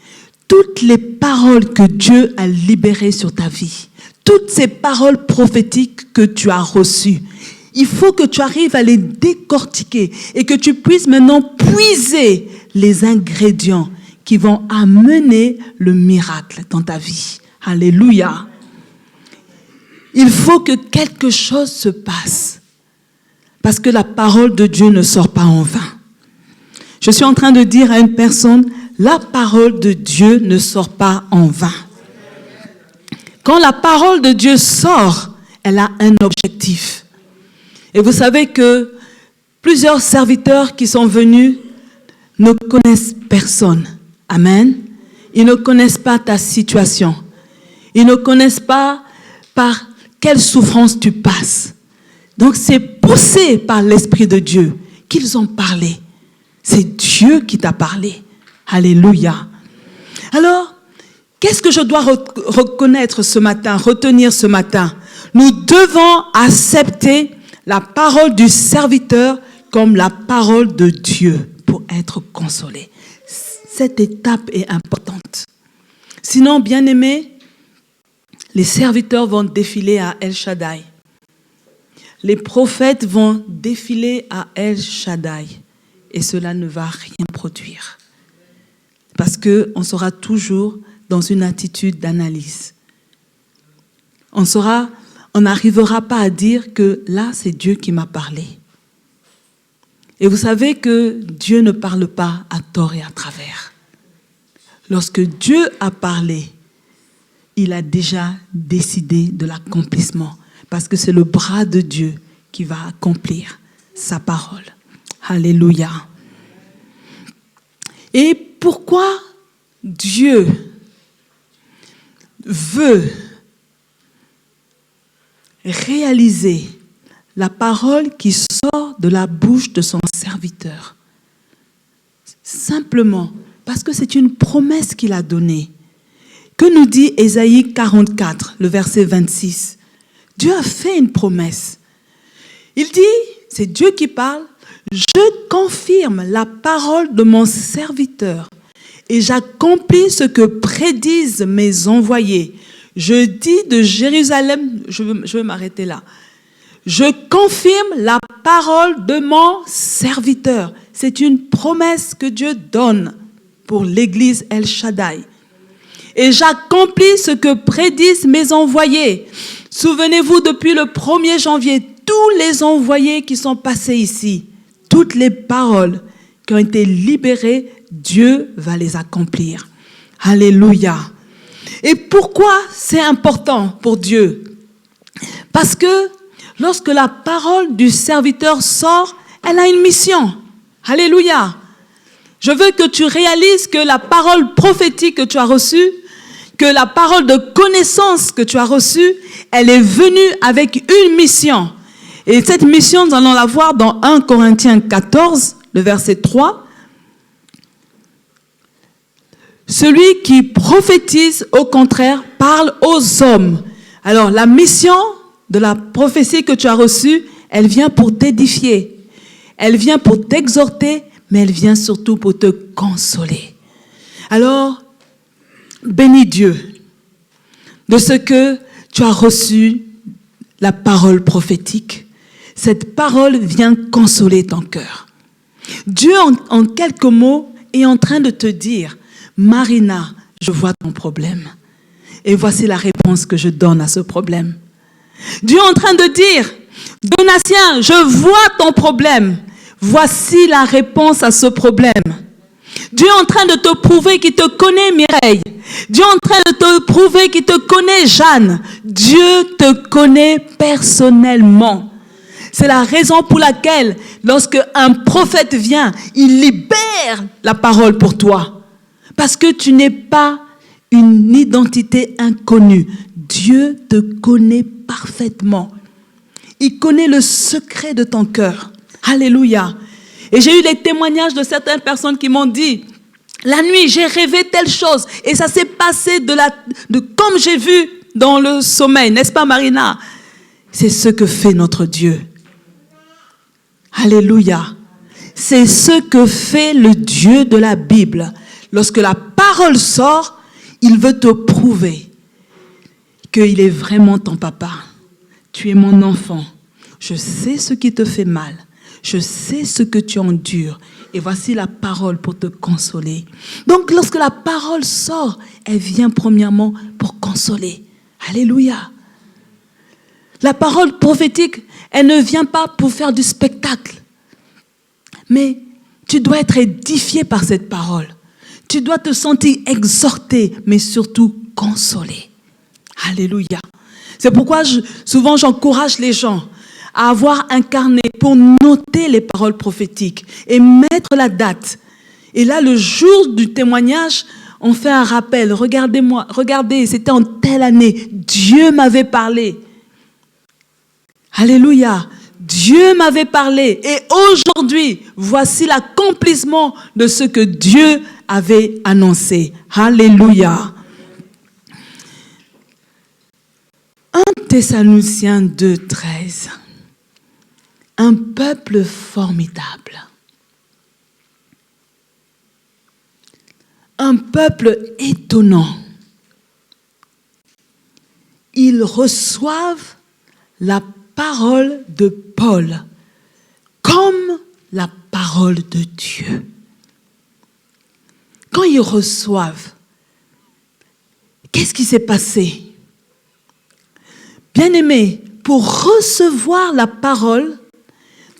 toutes les paroles que Dieu a libérées sur ta vie, toutes ces paroles prophétiques que tu as reçues. Il faut que tu arrives à les décortiquer et que tu puisses maintenant puiser les ingrédients qui vont amener le miracle dans ta vie. Alléluia. Il faut que quelque chose se passe parce que la parole de Dieu ne sort pas en vain. Je suis en train de dire à une personne, la parole de Dieu ne sort pas en vain. Quand la parole de Dieu sort, elle a un objectif. Et vous savez que plusieurs serviteurs qui sont venus ne connaissent personne. Amen. Ils ne connaissent pas ta situation. Ils ne connaissent pas par quelle souffrance tu passes. Donc c'est poussé par l'Esprit de Dieu qu'ils ont parlé. C'est Dieu qui t'a parlé. Alléluia. Alors, qu'est-ce que je dois reconnaître ce matin, retenir ce matin? Nous devons accepter la parole du serviteur comme la parole de Dieu pour être consolés. Cette étape est importante. Sinon, bien-aimés, les serviteurs vont défiler à El Shaddai. Les prophètes vont défiler à El Shaddai. Et cela ne va rien produire. Parce qu'on sera toujours dans une attitude d'analyse. On n'arrivera pas à dire que là, c'est Dieu qui m'a parlé. Et vous savez que Dieu ne parle pas à tort et à travers. Lorsque Dieu a parlé, il a déjà décidé de l'accomplissement. Parce que c'est le bras de Dieu qui va accomplir sa parole. Alléluia. Et pourquoi Dieu veut réaliser la parole qui sort de la bouche de son serviteur? Simplement parce que c'est une promesse qu'il a donnée. Que nous dit Ésaïe 44, le verset 26? Dieu a fait une promesse. Il dit, c'est Dieu qui parle, je confirme la parole de mon serviteur et j'accomplis ce que prédisent mes envoyés. Je dis de Jérusalem, je vais m'arrêter là. Je confirme la parole de mon serviteur. C'est une promesse que Dieu donne pour l'église El Shaddai. Et j'accomplis ce que prédisent mes envoyés. Souvenez-vous, depuis le 1er janvier, tous les envoyés qui sont passés ici, toutes les paroles qui ont été libérées, Dieu va les accomplir. Alléluia. Et pourquoi c'est important pour Dieu? Parce que lorsque la parole du serviteur sort, elle a une mission. Alléluia. Je veux que tu réalises que la parole prophétique que tu as reçue, que la parole de connaissance que tu as reçue, elle est venue avec une mission. Et cette mission, nous allons la voir dans 1 Corinthiens 14, le verset 3. Celui qui prophétise, au contraire, parle aux hommes. Alors, la mission de la prophétie que tu as reçue, elle vient pour t'édifier. Elle vient pour t'exhorter, mais elle vient surtout pour te consoler. Alors, bénis Dieu de ce que tu as reçu la parole prophétique. Cette parole vient consoler ton cœur. Dieu, en quelques mots, est en train de te dire, Marina, je vois ton problème. Et voici la réponse que je donne à ce problème. Dieu est en train de dire, Donatien, je vois ton problème. Voici la réponse à ce problème. Dieu est en train de te prouver qu'il te connaît, Mireille. Dieu est en train de te prouver qu'il te connaît, Jeanne. Dieu te connaît personnellement. C'est la raison pour laquelle, lorsque un prophète vient, il libère la parole pour toi. Parce que tu n'es pas une identité inconnue. Dieu te connaît parfaitement. Il connaît le secret de ton cœur. Alléluia. Et j'ai eu les témoignages de certaines personnes qui m'ont dit, la nuit, j'ai rêvé telle chose. Et ça s'est passé comme j'ai vu dans le sommeil. N'est-ce pas, Marina? C'est ce que fait notre Dieu. Alléluia. C'est ce que fait le Dieu de la Bible. Lorsque la parole sort, il veut te prouver qu'il est vraiment ton papa. Tu es mon enfant. Je sais ce qui te fait mal. Je sais ce que tu endures. Et voici la parole pour te consoler. Donc, lorsque la parole sort, elle vient premièrement pour consoler. Alléluia. La parole prophétique, elle ne vient pas pour faire du spectacle. Mais tu dois être édifié par cette parole. Tu dois te sentir exhorté, mais surtout consolé. Alléluia. C'est pourquoi souvent j'encourage les gens à avoir un carnet pour noter les paroles prophétiques et mettre la date. Et là, le jour du témoignage, on fait un rappel. Regardez, c'était en telle année. Dieu m'avait parlé. Alléluia. Dieu m'avait parlé. Et aujourd'hui, voici l'accomplissement de ce que Dieu avait annoncé. Alléluia. 1 Thessaloniciens 2:13. Un peuple formidable. Un peuple étonnant. Ils reçoivent la parole de Paul comme la parole de Dieu. Quand ils reçoivent, qu'est-ce qui s'est passé? Bien-aimés, pour recevoir la parole,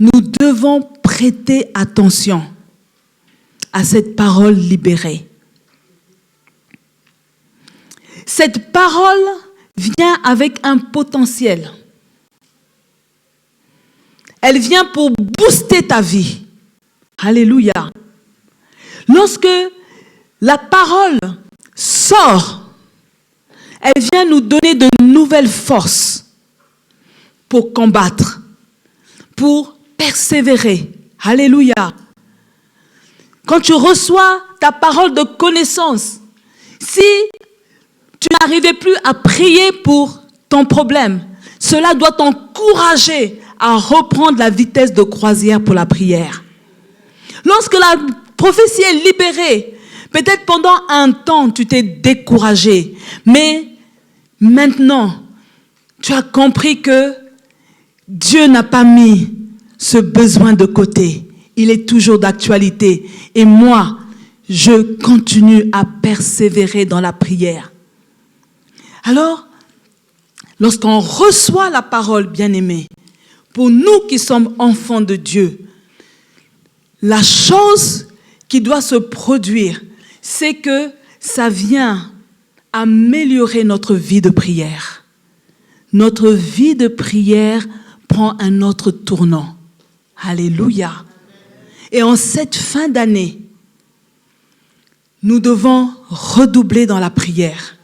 nous devons prêter attention à cette parole libérée. Cette parole vient avec un potentiel. Elle vient pour booster ta vie. Alléluia. Lorsque la parole sort, elle vient nous donner de nouvelles forces pour combattre, pour persévérer. Alléluia. Quand tu reçois ta parole de connaissance, si tu n'arrivais plus à prier pour ton problème, cela doit t'encourager à reprendre la vitesse de croisière pour la prière. Lorsque la prophétie est libérée, peut-être pendant un temps, tu t'es découragé, mais maintenant, tu as compris que Dieu n'a pas mis ce besoin de côté. Il est toujours d'actualité. Et moi, je continue à persévérer dans la prière. Alors, lorsqu'on reçoit la parole, bien-aimée, pour nous qui sommes enfants de Dieu, la chose qui doit se produire, c'est que ça vient améliorer notre vie de prière. Notre vie de prière prend un autre tournant. Alléluia. Et en cette fin d'année, nous devons redoubler dans la prière.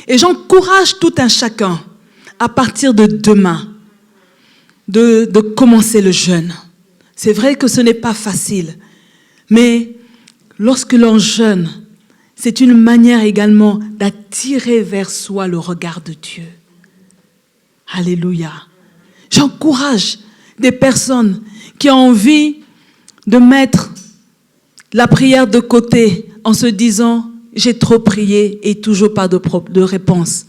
Et j'encourage tout un chacun, à partir de demain, de commencer le jeûne. C'est vrai que ce n'est pas facile, mais lorsque l'on jeûne, c'est une manière également d'attirer vers soi le regard de Dieu. Alléluia. J'encourage des personnes qui ont envie de mettre la prière de côté en se disant « j'ai trop prié et toujours pas de réponse ».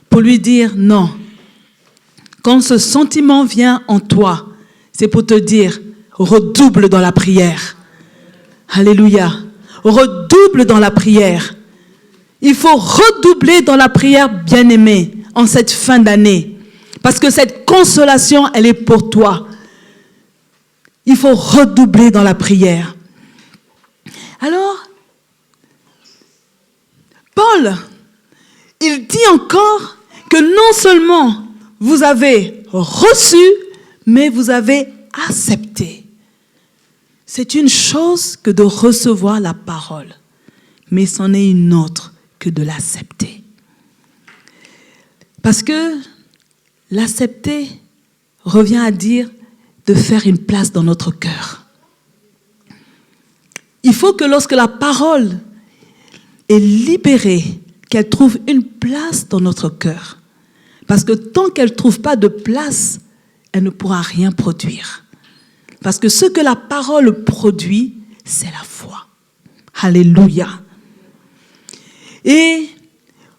Pour lui dire « non ». Quand ce sentiment vient en toi, c'est pour te dire « redouble dans la prière ». Alléluia. Redouble dans la prière. Il faut redoubler dans la prière, bien-aimé, en cette fin d'année. Parce que cette consolation, elle est pour toi. Il faut redoubler dans la prière. Alors, Paul, il dit encore que non seulement vous avez reçu, mais vous avez accepté. C'est une chose que de recevoir la parole, mais c'en est une autre que de l'accepter. Parce que l'accepter revient à dire de faire une place dans notre cœur. Il faut que lorsque la parole est libérée, qu'elle trouve une place dans notre cœur. Parce que tant qu'elle ne trouve pas de place, elle ne pourra rien produire. Parce que ce que la parole produit, c'est la foi. Alléluia. Et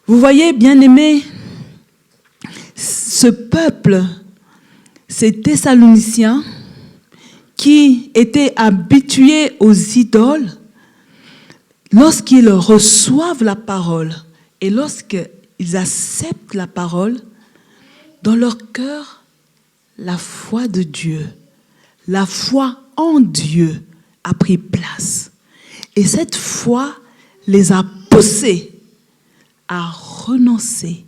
vous voyez, bien-aimés, ce peuple, ces Thessaloniciens, qui étaient habitués aux idoles, lorsqu'ils reçoivent la parole et lorsqu'ils acceptent la parole, dans leur cœur, la foi de Dieu, la foi en Dieu a pris place. Et cette foi les a poussés à renoncer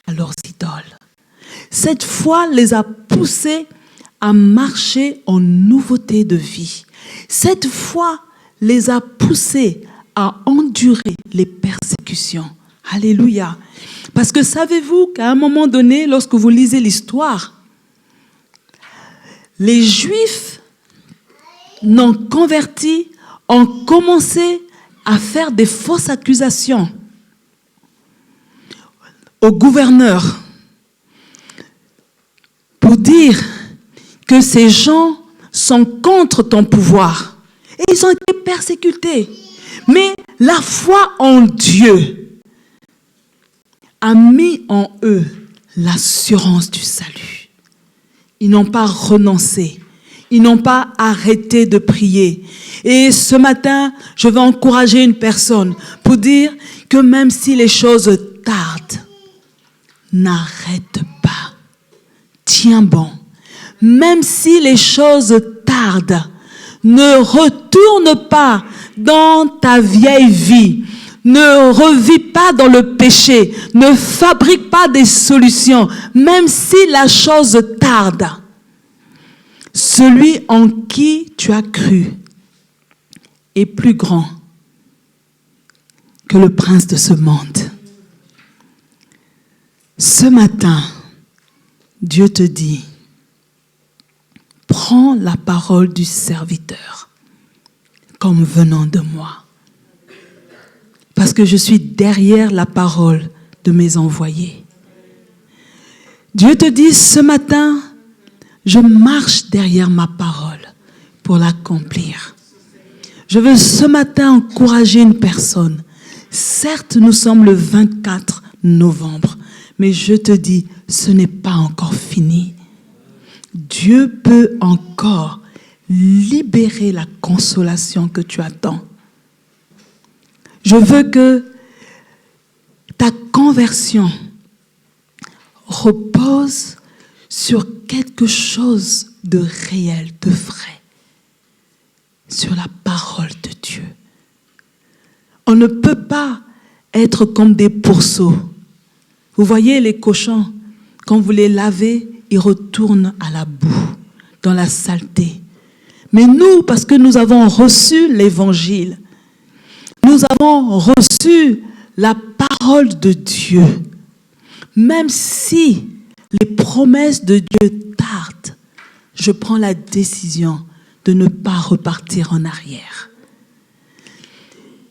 à leurs idoles. Cette foi les a poussés à marcher en nouveauté de vie. Cette foi les a poussés à endurer les persécutions. Alléluia. Parce que savez-vous qu'à un moment donné, lorsque vous lisez l'histoire, les Juifs non convertis ont commencé à faire des fausses accusations au gouverneur pour dire que ces gens sont contre ton pouvoir. Et ils ont été persécutés. Mais la foi en Dieu a mis en eux l'assurance du salut. Ils n'ont pas renoncé. Ils n'ont pas arrêté de prier. Et ce matin, je vais encourager une personne pour dire que même si les choses tardent, n'arrête pas. Tiens bon. Même si les choses tardent, ne retourne pas dans ta vieille vie. Ne revis pas dans le péché. Ne fabrique pas des solutions. Même si la chose tarde. Celui en qui tu as cru est plus grand que le prince de ce monde. Ce matin, Dieu te dit, prends la parole du serviteur comme venant de moi. Parce que je suis derrière la parole de mes envoyés. Dieu te dit ce matin, je marche derrière ma parole pour l'accomplir. Je veux ce matin encourager une personne. Certes, nous sommes le 24 novembre, mais je te dis, ce n'est pas encore fini. Dieu peut encore libérer la consolation que tu attends. Je veux que ta conversion repose sur quelque chose de réel, de vrai, sur la parole de Dieu. On ne peut pas être comme des pourceaux. Vous voyez les cochons, quand vous les lavez, ils retournent à la boue, dans la saleté. Mais nous, parce que nous avons reçu l'évangile, nous avons reçu la parole de Dieu. Même si les promesses de Dieu tardent, je prends la décision de ne pas repartir en arrière.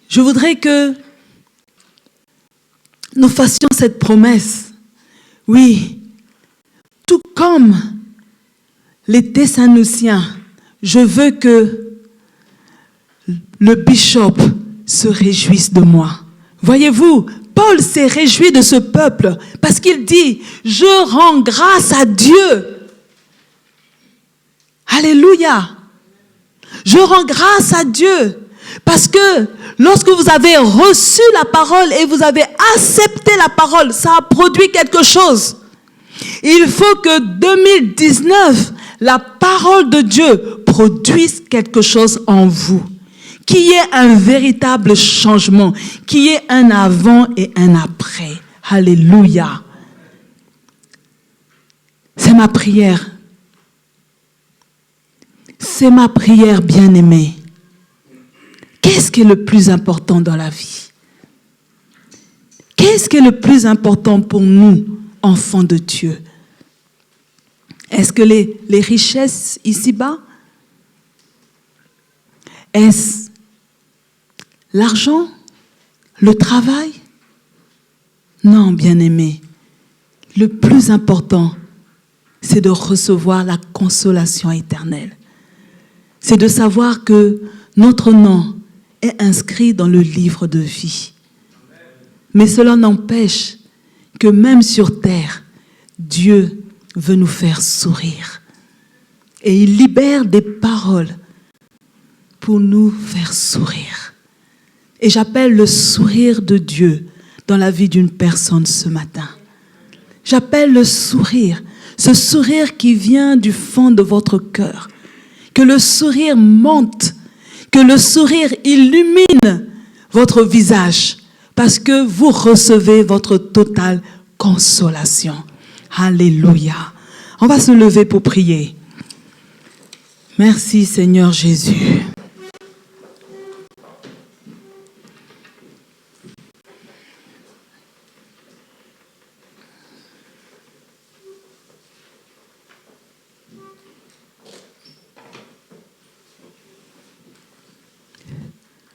Je voudrais que nous fassions cette promesse. Oui, tout comme les Thessaloniciens, je veux que le bishop se réjouisse de moi. Voyez-vous, Paul s'est réjoui de ce peuple parce qu'il dit, je rends grâce à Dieu. Alléluia. Je rends grâce à Dieu parce que lorsque vous avez reçu la parole et vous avez accepté la parole, ça a produit quelque chose. Il faut que 2019, la parole de Dieu produise quelque chose en vous. qu'il y ait un véritable changement, qu'il y ait un avant et un après. Alléluia. C'est ma prière. C'est ma prière, bien-aimée. Qu'est-ce qui est le plus important dans la vie? Qu'est-ce qui est le plus important pour nous, enfants de Dieu? Est-ce que les richesses ici-bas? Est-ce l'argent? Le travail? Non, bien-aimé. Le plus important, c'est de recevoir la consolation éternelle. C'est de savoir que notre nom est inscrit dans le livre de vie. Mais cela n'empêche que même sur terre, Dieu veut nous faire sourire. Et il libère des paroles pour nous faire sourire. Et j'appelle le sourire de Dieu dans la vie d'une personne ce matin. J'appelle le sourire, ce sourire qui vient du fond de votre cœur. Que le sourire monte, que le sourire illumine votre visage, parce que vous recevez votre totale consolation. Alléluia. On va se lever pour prier. Merci Seigneur Jésus.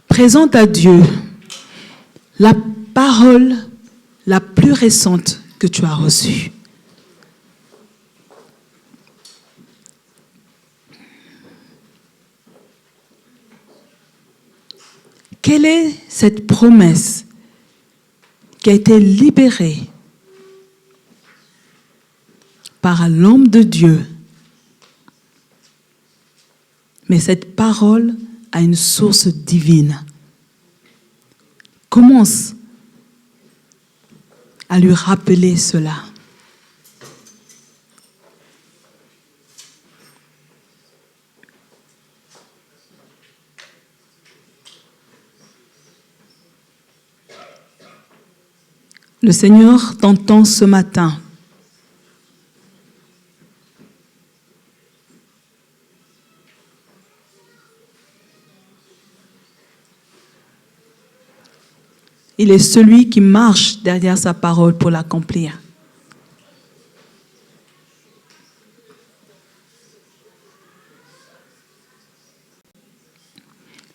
Présente à Dieu la parole la plus récente que tu as reçue. Quelle est cette promesse qui a été libérée par l'homme de Dieu? Mais cette parole a une source divine. Commence à lui rappeler cela. Le Seigneur t'entend ce matin. Il est celui qui marche derrière sa parole pour l'accomplir.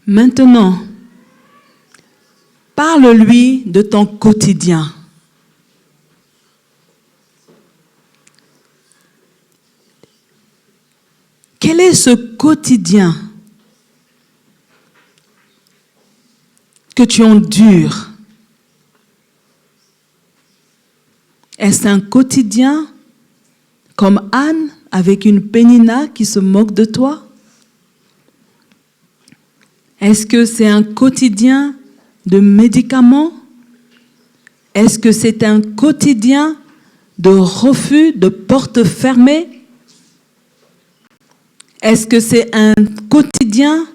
Maintenant, parle-lui de ton quotidien. Quel est ce quotidien que tu endures? Est-ce un quotidien comme Anne avec une Pénina qui se moque de toi? Est-ce que c'est un quotidien de médicaments? Est-ce que c'est un quotidien de refus, de portes fermées? Est-ce que c'est un quotidien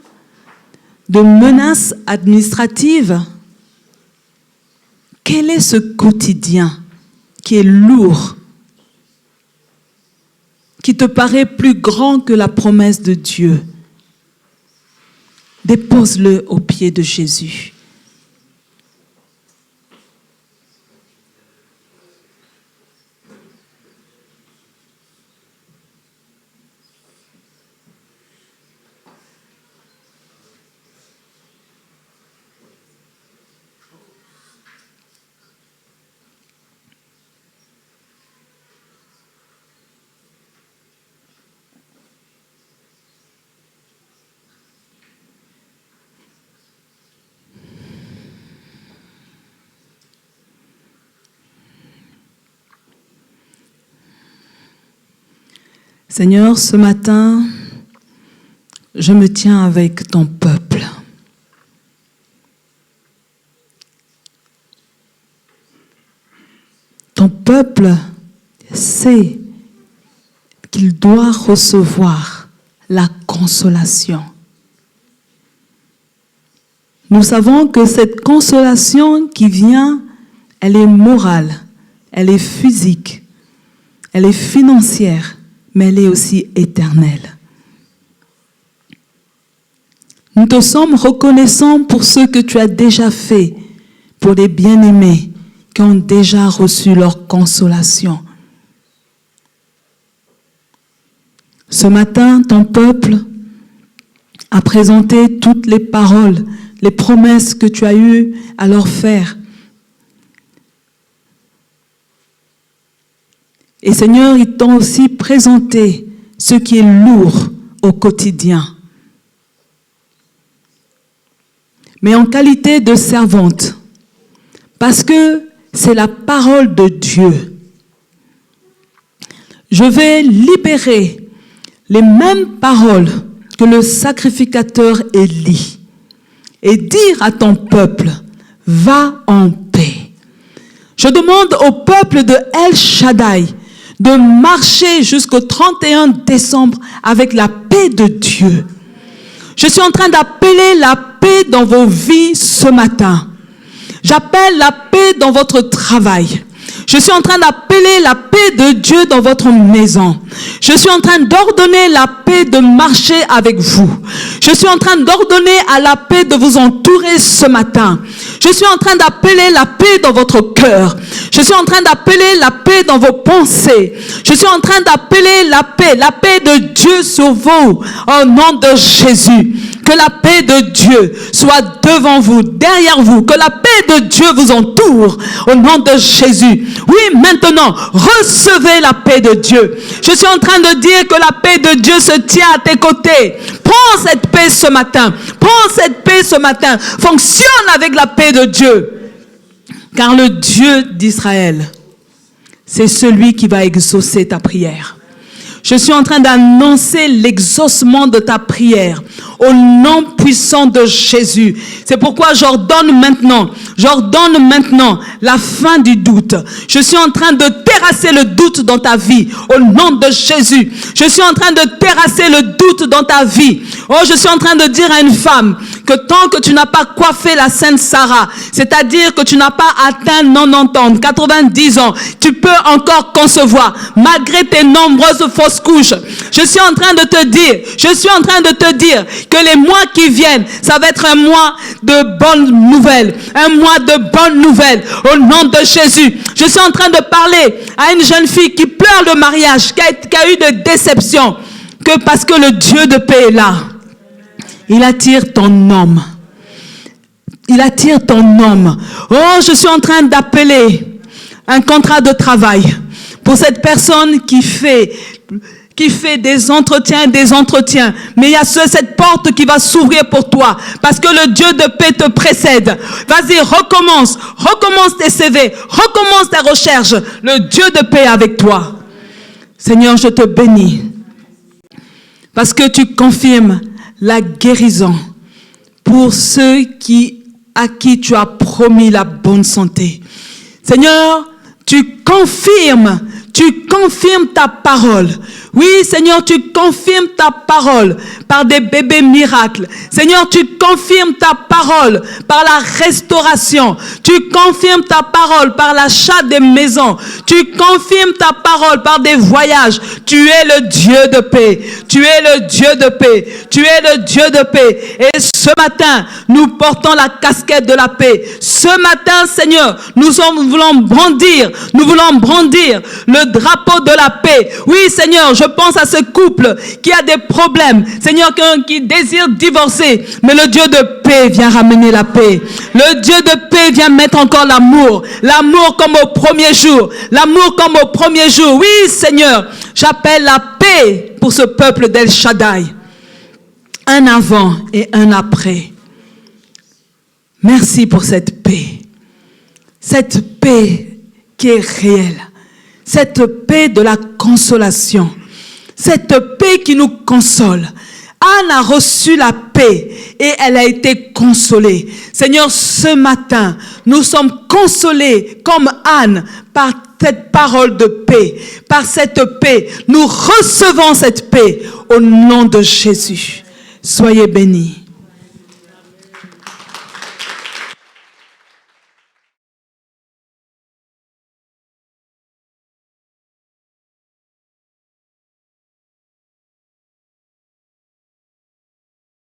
de menaces administratives? Quel est ce quotidien qui est lourd, qui te paraît plus grand que la promesse de Dieu? Dépose-le aux pieds de Jésus. Seigneur, ce matin, je me tiens avec ton peuple. Ton peuple sait qu'il doit recevoir la consolation. nous savons que cette consolation qui vient, elle est morale, elle est physique, elle est financière, mais elle est aussi éternelle. Nous te sommes reconnaissants pour ce que tu as déjà fait pour les bien-aimés qui ont déjà reçu leur consolation. Ce matin, ton peuple a présenté toutes les paroles, les promesses que tu as eues à leur faire. Et Seigneur, ils t'ont aussi présenté ce qui est lourd au quotidien. Mais en qualité de servante, parce que c'est la parole de Dieu, je vais libérer les mêmes paroles que le sacrificateur Élie et dire à ton peuple, va en paix. Je demande au peuple de El Shaddai de marcher jusqu'au 31 décembre avec la paix de Dieu. Je suis en train d'appeler la paix dans vos vies ce matin. J'appelle la paix dans votre travail. Je suis en train d'appeler la paix de Dieu dans votre maison. Je suis en train d'ordonner la paix de marcher avec vous. Je suis en train d'ordonner à la paix de vous entourer ce matin. Je suis en train d'appeler la paix dans votre cœur. Je suis en train d'appeler la paix dans vos pensées. Je suis en train d'appeler la paix de Dieu sur vous, au nom de Jésus. Que la paix de Dieu soit devant vous, derrière vous. Que la paix de Dieu vous entoure, au nom de Jésus. Oui, maintenant, recevez la paix de Dieu. Je suis en train de dire que la paix de Dieu se tient à tes côtés. Prends cette paix ce matin. Prends cette paix ce matin. Fonctionne avec la paix de Dieu. Car le Dieu d'Israël, c'est celui qui va exaucer ta prière. Je suis en train d'annoncer l'exaucement de ta prière au nom puissant de Jésus. C'est pourquoi j'ordonne maintenant la fin du doute. Je suis en train de terrasser le doute dans ta vie au nom de Jésus. Je suis en train de terrasser le doute dans ta vie. Oh, je suis en train de dire à une femme que tant que tu n'as pas coiffé la Sainte Sarah, c'est-à-dire que tu n'as pas atteint 90 ans, 90 ans, tu peux encore concevoir malgré tes nombreuses fausses couches. Je suis en train de te dire que les mois qui viennent, ça va être un mois de bonnes nouvelles, un mois de bonnes nouvelles au nom de Jésus. Je suis en train de parler à une jeune fille qui pleure le mariage, qui a eu de déception, que parce que le Dieu de paix est là. Il attire ton homme. Il attire ton homme. Oh, je suis en train d'appeler un contrat de travail pour cette personne qui fait des entretiens, mais il y a cette porte qui va s'ouvrir pour toi, parce que le Dieu de paix te précède. Vas-y, recommence tes CV, recommence tes recherches. Le Dieu de paix est avec toi. Seigneur, je te bénis, parce que tu confirmes la guérison pour ceux à qui tu as promis la bonne santé. Seigneur, tu confirmes ta parole. Oui, Seigneur, tu confirmes ta parole par des bébés miracles. Seigneur, tu confirmes ta parole par la restauration. Tu confirmes ta parole par l'achat des maisons. Tu confirmes ta parole par des voyages. Tu es le Dieu de paix. Tu es le Dieu de paix. Tu es le Dieu de paix. Et ce matin, nous portons la casquette de la paix. Ce matin, Seigneur, nous voulons brandir le drapeau de la paix. Oui, Seigneur, je pense à ce couple qui a des problèmes. Seigneur, qui désire divorcer. Mais le Dieu de paix vient ramener la paix. Le Dieu de paix vient mettre encore l'amour. L'amour comme au premier jour. L'amour comme au premier jour. Oui, Seigneur, j'appelle la paix pour ce peuple d'El Shaddai. Un avant et un après. Merci pour cette paix. Cette paix qui est réelle. Cette paix de la consolation. Cette paix qui nous console. Anne a reçu la paix et elle a été consolée. Seigneur, ce matin, nous sommes consolés comme Anne par cette parole de paix. Par cette paix, nous recevons cette paix au nom de Jésus. Soyez bénis.